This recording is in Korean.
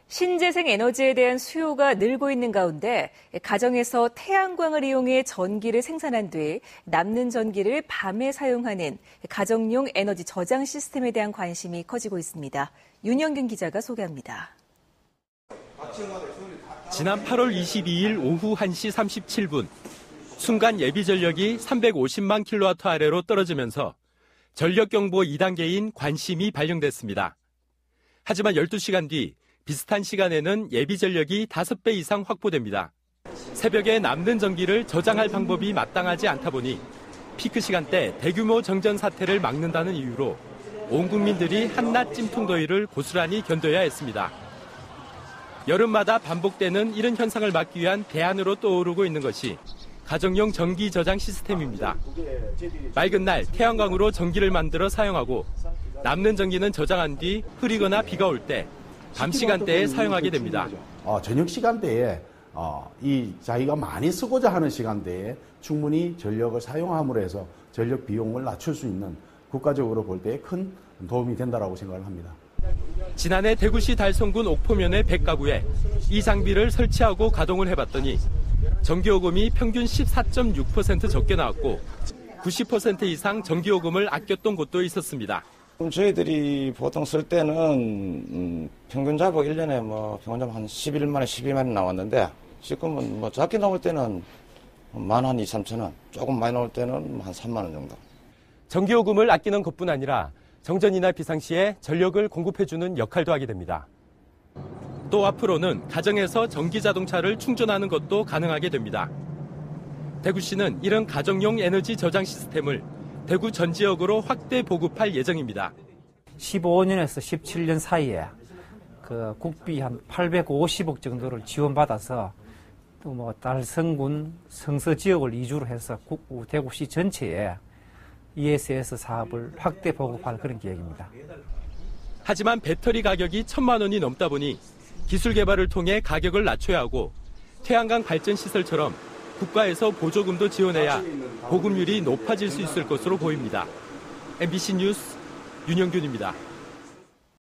신재생 에너지에 대한 수요가 늘고 있는 가운데 가정에서 태양광을 이용해 전기를 생산한 뒤 남는 전기를 밤에 사용하는 가정용 에너지 저장 시스템에 대한 관심이 커지고 있습니다. 윤영균 기자가 소개합니다. 지난 8월 22일 오후 1시 37분, 순간 예비 전력이 350만 킬로와트 아래로 떨어지면서 전력경보 2단계인 관심이 발령됐습니다. 하지만 12시간 뒤 비슷한 시간에는 예비 전력이 5배 이상 확보됩니다. 새벽에 남는 전기를 저장할 방법이 마땅하지 않다 보니 피크 시간대 대규모 정전 사태를 막는다는 이유로 온 국민들이 한낮 찜통더위를 고스란히 견뎌야 했습니다. 여름마다 반복되는 이런 현상을 막기 위한 대안으로 떠오르고 있는 것이 가정용 전기 저장 시스템입니다. 맑은 날 태양광으로 전기를 만들어 사용하고 남는 전기는 저장한 뒤 흐리거나 비가 올 때 밤 시간대에 사용하게 됩니다. 저녁 시간대에 자기가 많이 쓰고자 하는 시간대에 충분히 전력을 사용함으로 해서 전력 비용을 낮출 수 있는 국가적으로 볼 때 큰 도움이 된다고 생각을 합니다. 지난해 대구시 달성군 옥포면의 100가구에 이 장비를 설치하고 가동을 해봤더니 전기요금이 평균 14.6% 적게 나왔고 90% 이상 전기요금을 아꼈던 곳도 있었습니다. 저희들이 보통 쓸 때는 평균 자복 1년에 평균 자복 한 11만 원, 12만 원 나왔는데 지금은 작게 나올 때는 1만 2, 3천 원, 조금 많이 나올 때는 한 3만 원 정도. 전기요금을 아끼는 것뿐 아니라 정전이나 비상시에 전력을 공급해주는 역할도 하게 됩니다. 또 앞으로는 가정에서 전기 자동차를 충전하는 것도 가능하게 됩니다. 대구시는 이런 가정용 에너지 저장 시스템을 대구 전 지역으로 확대 보급할 예정입니다. 15년에서 17년 사이에 국비 한 850억 정도를 지원받아서 또 달성군 성서 지역을 이주로 해서 대구시 전체에 ESS 사업을 확대 보급할 그런 계획입니다. 하지만 배터리 가격이 1,000만 원이 넘다 보니 기술 개발을 통해 가격을 낮춰야 하고 태양광 발전 시설처럼 국가에서 보조금도 지원해야 보급률이 높아질 수 있을 것으로 보입니다. MBC 뉴스 윤영균입니다.